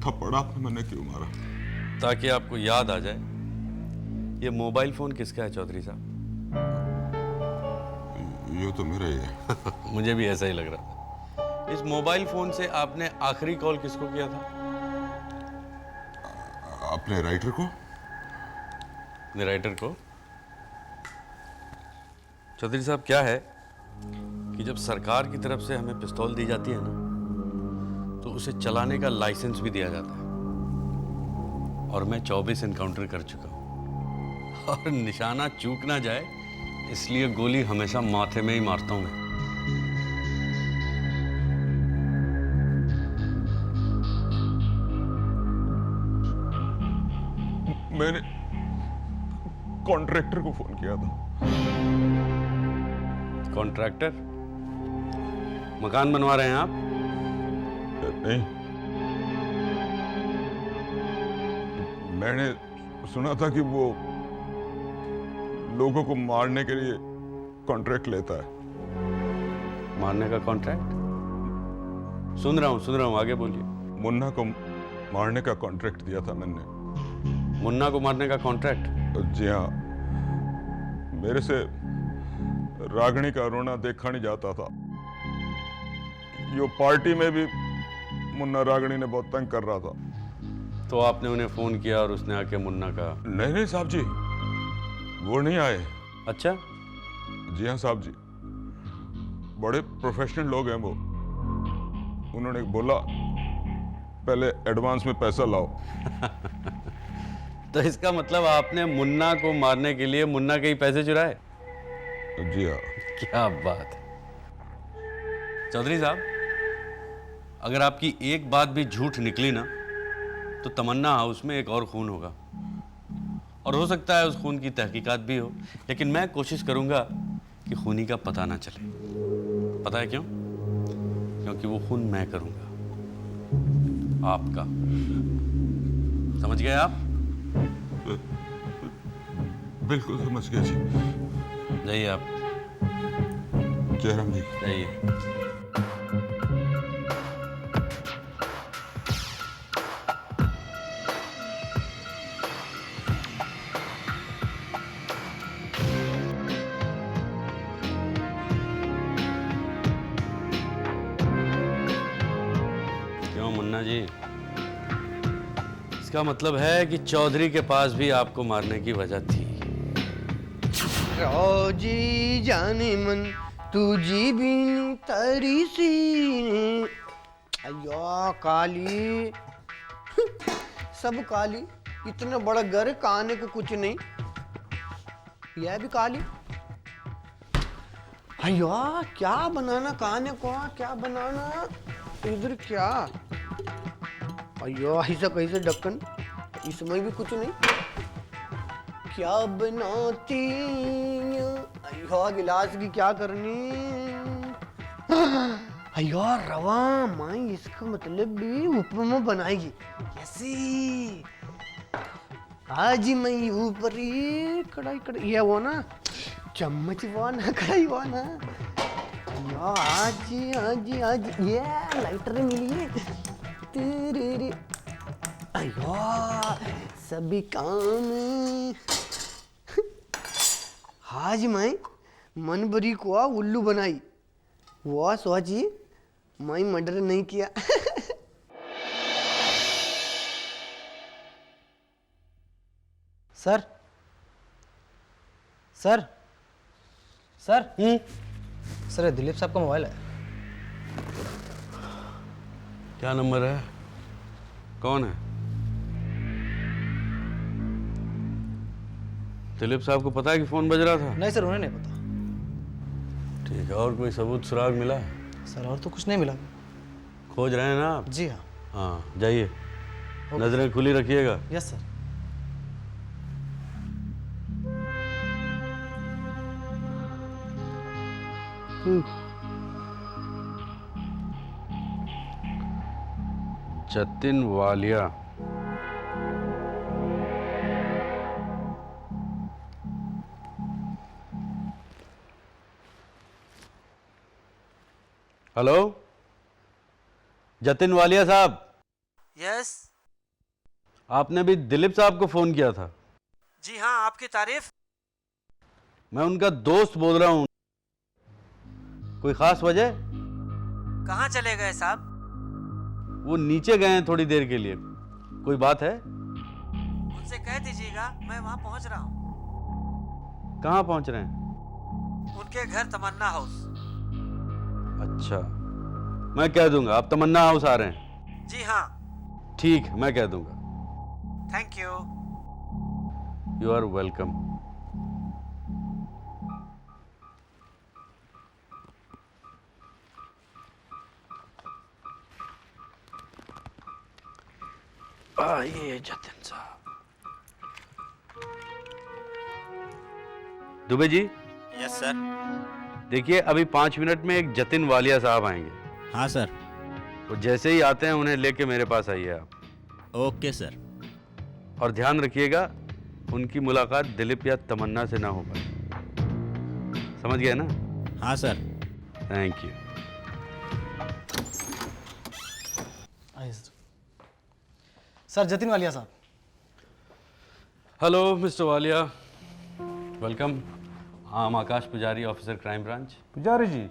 थप्पड़ आपने मैंने क्यों मारा? ताकि आपको याद आ जाए ये मोबाइल फोन किसका है चौधरी साहब। ये तो मेरा ही है। मुझे भी ऐसा ही लग रहा था। इस मोबाइल फोन से आपने आखिरी कॉल किसको किया था? अपने राइटर को। अपने राइटर को? चौधरी साहब क्या है कि जब सरकार की तरफ से हमें पिस्तौल दी जाती है ना, तो उसे चलाने का लाइसेंस भी दिया जाता है। और मैं 24 एनकाउंटर कर चुका हूं, और निशाना चूक ना जाए इसलिए गोली हमेशा माथे में ही मारता हूं मैं। मैंने कॉन्ट्रैक्टर को फोन किया था। कॉन्ट्रैक्टर? मकान बनवा रहे हैं आप? नहीं, मैंने सुना था कि वो लोगों को मारने के लिए कॉन्ट्रैक्ट लेता है। मारने का कॉन्ट्रैक्ट? सुन रहा हूं, आगे बोलिए। मुन्ना को मारने का कॉन्ट्रैक्ट दिया था मैंने। मुन्ना को मारने का कॉन्ट्रैक्ट? जी हाँ, मेरे से रागनी का रोना देखा नहीं जाता था। यो पार्टी में भी मुन्ना रागनी ने बहुत तंग कर रहा था। तो आपने उन्हें फोन किया और उसने आके मुन्ना का? नहीं साहब जी, वो नहीं आए। अच्छा? जी हाँ साहब जी, बड़े प्रोफेशनल लोग हैं वो। उन्होंने बोला पहले एडवांस में पैसा लाओ। तो इसका मतलब आपने मुन्ना को मारने के लिए मुन्ना के ही पैसे चुराए? जी हाँ। क्या बात है चौधरी साहब, अगर आपकी एक बात भी झूठ निकली ना, तो तमन्ना हाउस में एक और खून होगा, और हो सकता है उस खून की तहकीकात भी हो, लेकिन मैं कोशिश करूंगा कि खूनी का पता ना चले। पता है क्यों? क्योंकि वो खून मैं करूंगा, आपका। समझ गए आप? बिल्कुल समझ गया जी। जाइए आप। जयराम जी, जाइए। क्यों मुन्ना जी, इसका मतलब है कि चौधरी के पास भी आपको मारने की वजह थी। रोजी जाने मन तुझी बिन तरी सी। अयो काली, सब काली। इतना बड़ा घर, खाने को कुछ नहीं, यह भी काली। अयो क्या बनाना खाने को, क्या बनाना इधर क्या? अयो ऐसा कैसे ढक्कन, इसमें भी कुछ नहीं। क्या बनाती? अयो गिलास की क्या करनी? अयो रवा माई, इसका मतलब भी उपमा बनाएगी ऐसी। आज मैं ऊपर ही कढ़ाई ये वो ना, चम्मच वो ना, कढ़ाई वो ना। अयो आज ये लाइटर मिली है तेरे। अयो सभी काम आज मैं मन भरी को उल्लू बनाई, वो सोची मैं मर्डर नहीं किया। सर सर सर सर, ये दिलीप साहब का मोबाइल है। क्या नंबर है? कौन है? दिलीप साहब को पता है कि फोन बज रहा था? नहीं सर, उन्हें नहीं पता। ठीक है, और कोई सबूत सुराग मिला? सर और तो कुछ नहीं मिला। खोज रहे हैं ना आप? जी हाँ। हाँ जाइए, नजरें खुली रखिएगा। Yes sir. Jatin Walia. Hello, Jatin Walia साहब। यस आपने अभी दिलीप साहब को फोन किया था। जी हाँ, आपकी तारीफ। मैं उनका दोस्त बोल रहा हूँ। कोई खास वजह? कहाँ चले गए साहब? वो नीचे गए हैं थोड़ी देर के लिए। कोई बात है? उनसे कह दीजिएगा मैं वहाँ पहुँच रहा हूँ। कहाँ पहुंच रहे हैं? उनके घर तमन्ना हाउस। अच्छा, मैं कह दूंगा आप तमन्ना हाउस आ रहे हैं। जी हाँ। ठीक, मैं कह दूंगा। Thank you. You are welcome. आइए जतिन साहब। दुबे जी। Yes sir. देखिए, अभी 5 मिनट में एक जतिन वालिया साहब आएंगे। हाँ सर। वो जैसे ही आते हैं उन्हें लेके मेरे पास आइए आप। Okay sir. और ध्यान रखिएगा उनकी मुलाकात दिलीप या तमन्ना से ना हो पाए। समझ गए ना? हाँ सर। Thank you. आइए सर, जतिन वालिया साहब। Hello mister Walia, welcome. I am Akash Pujari, officer crime branch. पुजारी जी,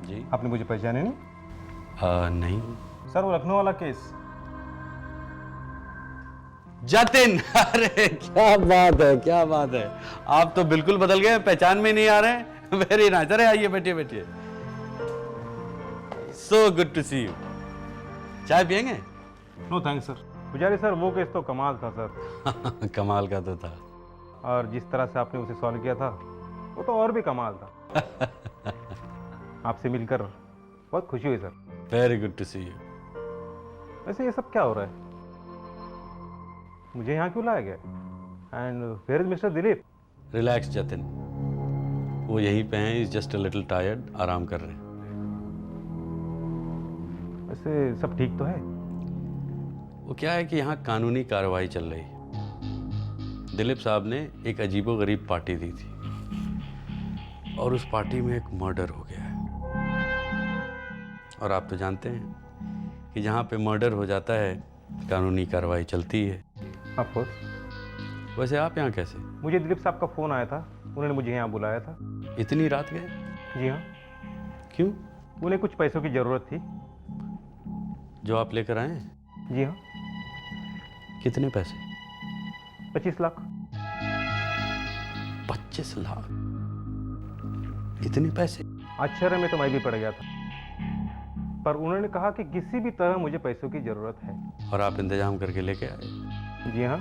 जी। आपने मुझे पहचाने नहीं? नहीं सर, वो लखनऊ वाला केस। जतिन, अरे क्या बात है, क्या बात है। आप तो बिल्कुल बदल गए, पहचान में नहीं आ रहे हैं। Very nice. अरे आइए, बैठिए बैठिए। So good to see you. चाय पियेंगे? No thanks sir. Pujari sir, वो केस तो कमाल था सर। कमाल का तो था। और जिस तरह से आपने उसे सॉल्व किया था वो तो और भी कमाल था। आपसे मिलकर बहुत खुशी हुई sir. Very good to see you. वैसे ये सब क्या हो रहा है? मुझे यहाँ क्यों लाया गया? And where is mister Dilip? Relax Jatin, वो यहीं पे हैं। Is just a little tired, आराम कर रहे हैं। वैसे सब ठीक तो है? वो क्या है कि यहाँ कानूनी कार्रवाई चल रही है। दिलीप साहब ने एक अजीबोगरीब पार्टी दी थी और उस पार्टी में एक मर्डर हो गया है। और आप तो जानते हैं कि जहाँ पे मर्डर हो जाता है कानूनी कार्रवाई चलती है। Of course. वैसे आप यहाँ कैसे? मुझे दिलीप साहब का फ़ोन आया था, उन्होंने मुझे यहाँ बुलाया था। इतनी रात गए? जी हाँ। क्यों? उन्हें कुछ पैसों की ज़रूरत थी। जो आप लेकर आए हैं? जी हाँ। कितने पैसे? 25 लाख। 25 लाख? इतने पैसे? आश्चर्य में तो मैं भी पड़ गया था, पर उन्होंने कहा कि किसी भी तरह मुझे पैसों की ज़रूरत है। और आप इंतजाम करके लेके आए? जी हाँ।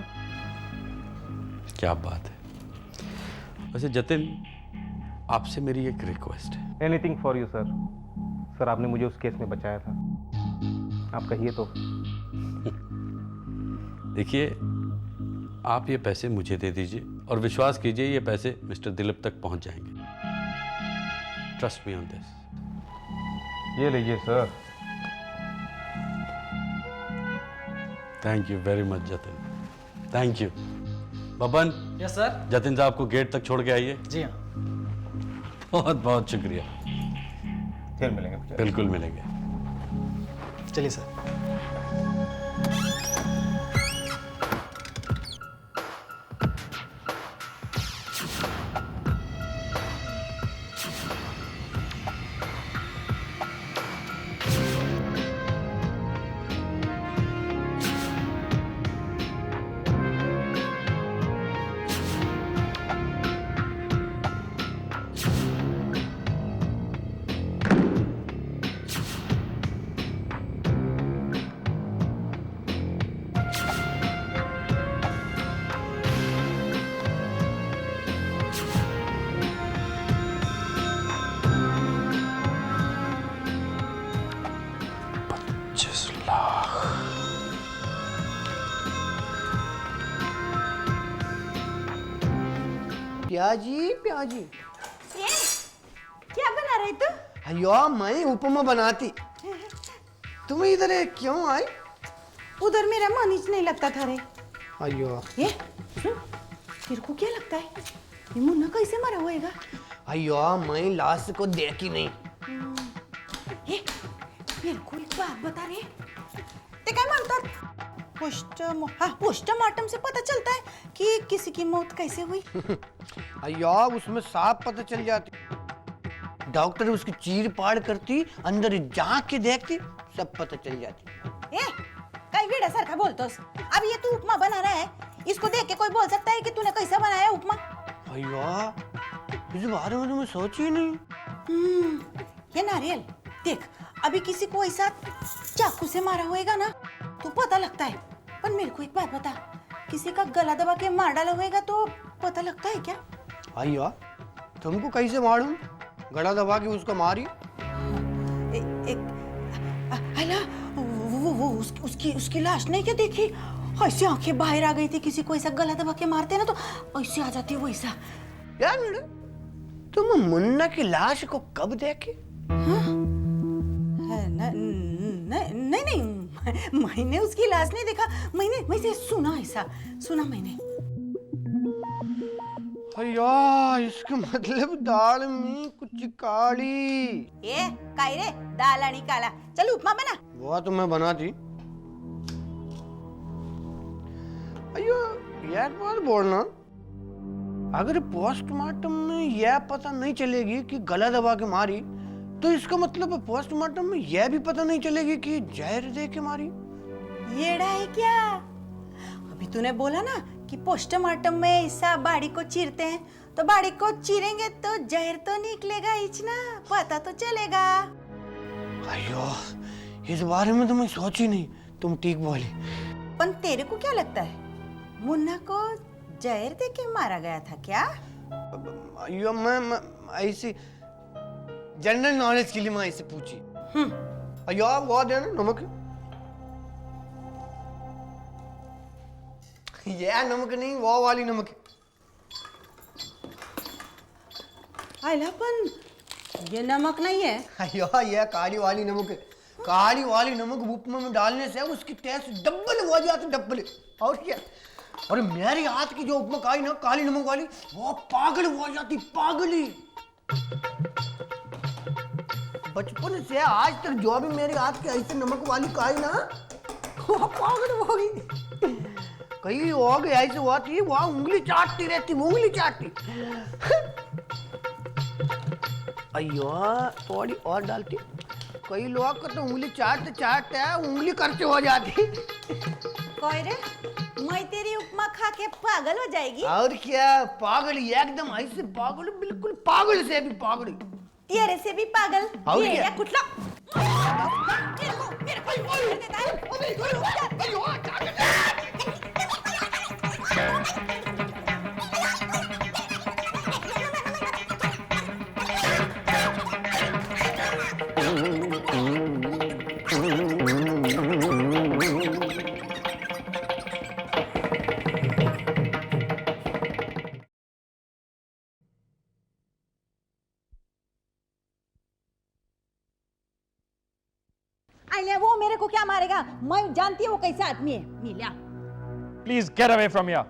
क्या बात है। वैसे जतिन, आपसे मेरी एक रिक्वेस्ट है। Anything for you sir. Sir, आपने मुझे उस केस में बचाया था, आप कहिए तो। देखिए, आप ये पैसे मुझे दे दीजिए और विश्वास कीजिए ये पैसे मिस्टर दिलीप तक पहुंच जाएंगे। Trust me on this. ये लीजिए sir. Thank you very much Jatin, thank you. Baban, yes sir. Jatin साहब को गेट तक छोड़ के आइए। जी हाँ। बहुत बहुत शुक्रिया। फिर मिलेंगे। बिल्कुल मिलेंगे। चलिए सर। प्याजी प्याजी। क्या बना रहे तू? अयो, मैं उपमा बनाती। तुम इधर क्यों आई? उधर मेरा मन ही नहीं लगता था रे। अयो ये सुन, तेरे को क्या लगता है ये मुन्ना कैसे मरा होएगा? अयो, मैं लाश को देखी नहीं। ये मेरे को एक बात बता रे, ते काय म्हणतात पोस्टमार्टम से पता चलता है कि किसी की मौत कैसे हुई। अय्या उसमें साफ पता चल जाती। डॉक्टर उसकी चीर फाड़ करती, अंदर झांक के देखती, सब पता चल जाती। ए, कई वीड़ा सर का बोलतोस। अब ये तू उपमा बना रहा है, इसको देख के कोई बोल सकता है कि तूने कैसा बनाया उपमा? अय्या इस बारे में तो मैं सोची ही नहीं। ये नारियल देख, अभी किसी को ऐसा चाकू से मारा होएगा ना तो पता लगता है। पर मेरे को एक बात बता, किसी का गला दबा के मार डाला होएगा तो पता लगता है क्या? अय्या तुमको कैसे मालूम? गला दबा के उसको मारी। अला वो उसकी लाश नहीं क्या देखी? ऐसे आंखें बाहर आ गई थी। किसी को ऐसा गला दबा के मारते ना तो ऐसे आ जाती है वो ऐसा। यार मैडम तुम मुन्ना की लाश को कब देखे? नहीं, मैंने उसकी लाश नहीं देखा। मैंने सुना, ऐसा सुना मैंने। अय्या इसका मतलब दाल में कुछ काली। ए काय रे, दाल आणि काला। चल उपमा बना। वो तो मैं बनाती। अय्यो यार बात बोलना, अगर पोस्टमार्टम में यह पता नहीं चलेगी कि गला दबा के मारी तो इसका मतलब पोस्टमार्टम में यह भी पता नहीं चलेगी कि जहर दे के मारी। येड़ा है क्या? अभी तूने बोला ना कि पोस्टमार्टम में ऐसा बाड़ी को चीरते हैं, तो बाड़ी को चीरेंगे तो जहर तो निकलेगा ही ना, पता तो चलेगा। अयो इस बारे में तो मैं सोची नहीं, तुम ठीक बोली। पर तेरे को क्या लगता है, मुन्ना को जहर दे के मारा गया था क्या? अयो मैं ऐसी जनरल नॉलेज के लिए मैं ऐसे पूछी। अयो वो देना नमक। ये नमक नहीं, वो वाली नमक। आइलापन ये नमक नहीं है। अयो ये काली वाली नमक है। काली वाली नमक उपमा में डालने से उसकी टेस्ट डबल हो जाती, डबल। और क्या? और मेरे हाथ की जो उपमा खाई ना काली नमक वाली, वो पागल हो जाती, पागली। बचपन से आज तक जो भी मेरे हाथ की ऐसे नमक वाली खाई ना, वो पागल हो गई। कई लोग ऐसे होती है, वहां उंगली चाटती रहती, उंगली चाटती। अयो थोड़ी और डालती। कई लोग को तो उंगली चाटते चाटते उंगली करते हो जाती। कोई रे, मैं तेरी उपमा खा के पागल हो जाएगी। और क्या, पागल एकदम ऐसे पागल, बिल्कुल पागल से भी पागल। तेरे से भी पागल। और ये क्या? कुटला। मेरे को कर देता है। आइले वो मेरे को क्या मारेगा? मैं जानती हूँ वो कैसा आदमी है। मिला। Please get away from here.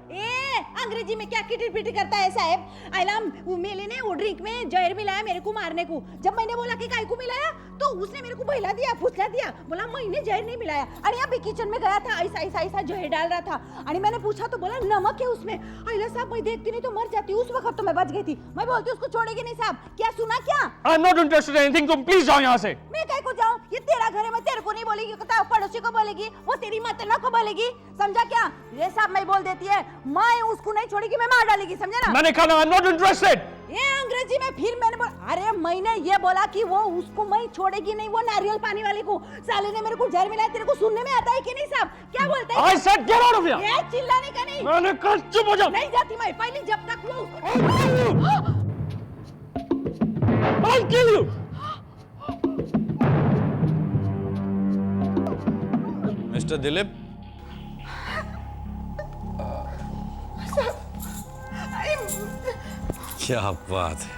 अंग्रेजी में क्या किटिर पिटिर करता है साहब? आइलाम वो मेले ने वो ड्रिंक में जहर मिलाया मेरे को मारने को। जब मैंने बोला कि काय को मिलाया तो उसने मेरे को बहला दिया, फुसला दिया, बोला मैंने जहर नहीं मिलाया। अरे यहाँ किचन में गया था, ऐसा जहर डाल रहा था। और मैंने पूछा तो बोला नमक है उसमें। आइला साहब मैं देखती नहीं तो मर जाती। उस वक्त तो मैं बच गई थी। मैं बोलती उसको छोड़ेगी नहीं साहब। क्या सुना क्या? I'm not interested in anything. तुम प्लीज जाओ यहाँ से। मैं काय को जाऊं? ये तेरा घर है, मैं तेरे को नहीं बोलेगी, पड़ोसी को बोलेगी, वो तेरी मतला को बोलेगी, समझा क्या? ये सब मैं बोल देती है, मैं उसको नहीं छोड़ेगी, मैं मार डालेगी, समझा ना? मैंने कहा I'm not interested. ये अंग्रेजी में फिर मैंने बोला, अरे मैंने ये बोला कि वो उसको मैं छोड़ेगी नहीं, वो नारियल पानी वाले को। साले ने मेरे को जहर मिलाया। तेरे को सुनने में आता है कि नहीं साहब? क्या बोलता है? I said get out of here. ये चिल्लाने का नहीं। मैंने कहा चुप हो जाओ। नहीं जाती मैं, पहले जब तक वो I'll kill you. Mister Dilip, क्या बात है,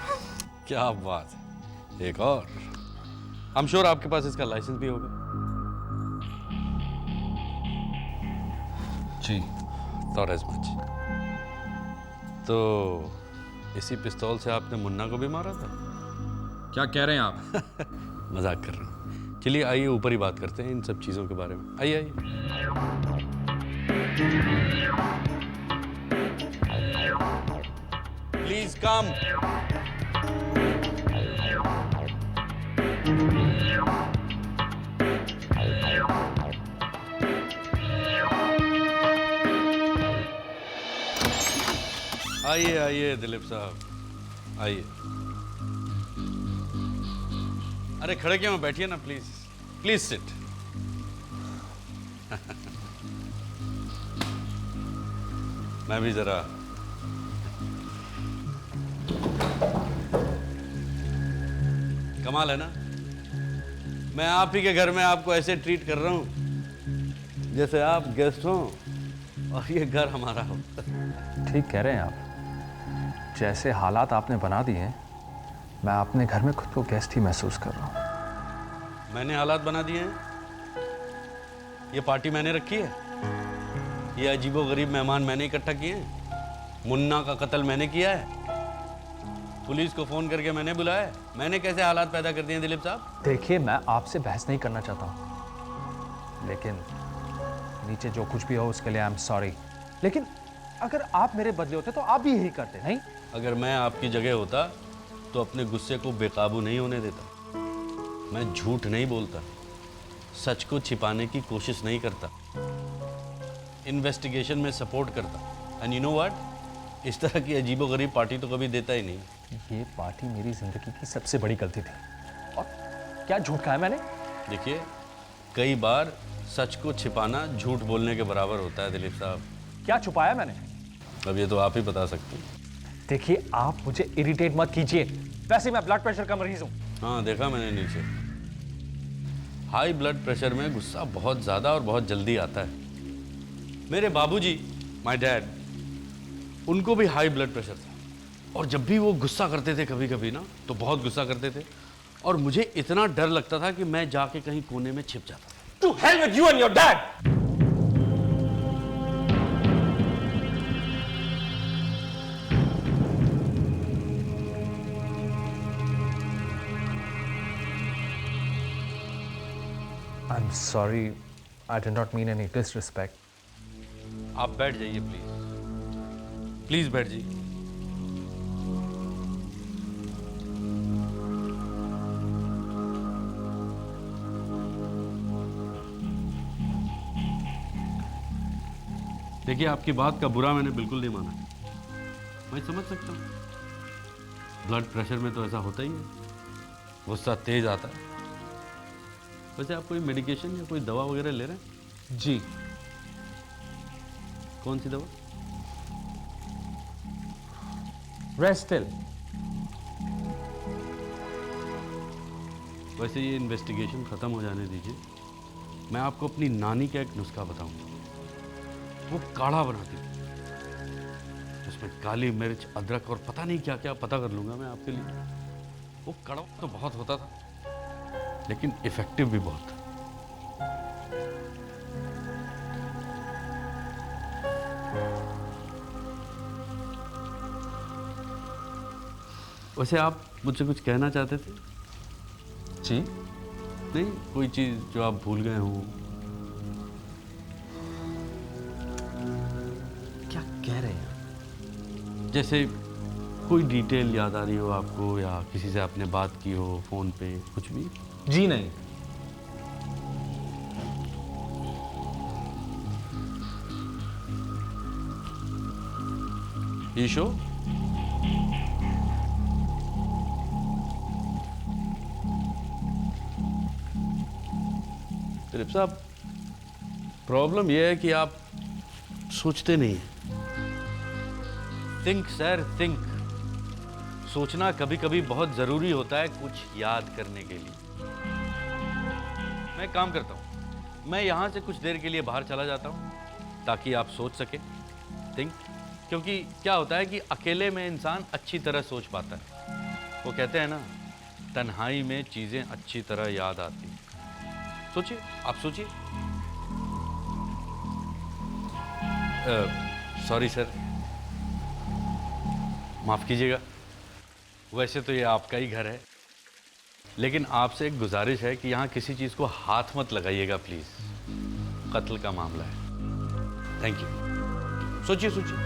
क्या बात है। एक और, आई एम श्योर आपके पास इसका लाइसेंस भी होगा। जी, थॉट एज मच। तो इसी पिस्तौल से आपने मुन्ना को भी मारा था? क्या कह रहे हैं आप? मजाक कर रहे हैं। चलिए आइए ऊपर ही बात करते हैं इन सब चीज़ों के बारे में। आइए आइए। Please come. आइए आइए दिलीप साहब, आइए। अरे खड़े क्यों, बैठिए ना प्लीज, प्लीज सिट। मैं भी जरा कमाल है ना, मैं आप ही के घर में आपको ऐसे ट्रीट कर रहा हूं जैसे आप गेस्ट हो और ये घर हमारा हो। ठीक कह रहे हैं आप, जैसे हालात आपने बना दिए हैं, मैं अपने घर में खुद को गेस्ट ही महसूस कर रहा हूँ। मैंने हालात बना दिए हैं? ये पार्टी मैंने रखी है, ये अजीबोगरीब मेहमान मैंने इकट्ठा किए हैं, मुन्ना का कत्ल मैंने किया है, पुलिस को फोन करके मैंने बुलाया है। मैंने कैसे हालात पैदा कर दिए दिलीप साहब? देखिए, मैं आपसे बहस नहीं करना चाहता हूँ, लेकिन नीचे जो कुछ भी हो उसके लिए आई एम सॉरी। लेकिन अगर आप मेरे बदले होते तो आप भी यही करते, नहीं? अगर मैं आपकी जगह होता तो अपने गुस्से को बेकाबू नहीं होने देता। मैं झूठ नहीं बोलता, सच को छिपाने की कोशिश नहीं करता, इन्वेस्टिगेशन में सपोर्ट करता। एंड यू नो व्हाट, इस तरह की अजीबोगरीब पार्टी तो कभी देता ही नहीं। ये पार्टी मेरी जिंदगी की सबसे बड़ी गलती थी। और क्या झूठ कहा है मैंने? देखिए, कई बार सच को छिपाना झूठ बोलने के बराबर होता है दिलीप साहब। क्या छुपाया मैंने? अब ये तो आप ही बता सकते हैं। देखिए, आप मुझे इरिटेट मत कीजिए, वैसे मैं ब्लड प्रेशर का मरीज हूँ। हाँ, देखा मैंने नीचे। हाई ब्लड प्रेशर में गुस्सा बहुत ज़्यादा और बहुत जल्दी आता है। मेरे बाबूजी, माय डैड, उनको भी हाई ब्लड प्रेशर था, और जब भी वो गुस्सा करते थे कभी कभी ना, तो बहुत गुस्सा करते थे, और मुझे इतना डर लगता था कि मैं जाके कहीं कोने में छिप जाता था। To hell with you and your dad! I'm sorry, I did not mean any disrespect. आप बैठ जाइए प्लीज, प्लीज बैठ जाइए। देखिए, आपकी बात का बुरा मैंने बिल्कुल नहीं माना, मैं समझ सकता हूँ। ब्लड प्रेशर में तो ऐसा होता ही है, गुस्सा तेज आता है। वैसे आप कोई मेडिकेशन या कोई दवा वगैरह ले रहे हैं? जी। कौन सी दवा? Restil. वैसे ये इन्वेस्टिगेशन खत्म हो जाने दीजिए, मैं आपको अपनी नानी का एक नुस्खा बताऊंगा। वो काढ़ा बनाती थी, उसमें काली मिर्च, अदरक और पता नहीं क्या क्या पता कर लूंगा मैं आपके लिए। वो कड़वा तो बहुत होता था, लेकिन इफेक्टिव भी बहुत। वैसे आप मुझसे कुछ कहना चाहते थे? जी? नहीं, कोई चीज जो आप भूल गए हो? क्या कह रहे हैं? जैसे कोई डिटेल याद आ रही हो आपको, या किसी से आपने बात की हो फोन पे, कुछ भी? जी नहीं। ईशो, दिलीप साहब, प्रॉब्लम यह है कि आप सोचते नहीं हैं। Think sir, think. सोचना कभी कभी बहुत जरूरी होता है कुछ याद करने के लिए। मैं एक काम करता हूं, मैं यहां से कुछ देर के लिए बाहर चला जाता हूं ताकि आप सोच सके। थिंक। क्योंकि क्या होता है कि अकेले में इंसान अच्छी तरह सोच पाता है। वो कहते हैं ना, तन्हाई में चीजें अच्छी तरह याद आती हैं। सोचिए, आप सोचिए। सॉरी सर, माफ कीजिएगा। वैसे तो ये आपका ही घर है, लेकिन आपसे एक गुजारिश है कि यहाँ किसी चीज को हाथ मत लगाइएगा प्लीज। कत्ल का मामला है। Thank you. सोचिए सोचिए।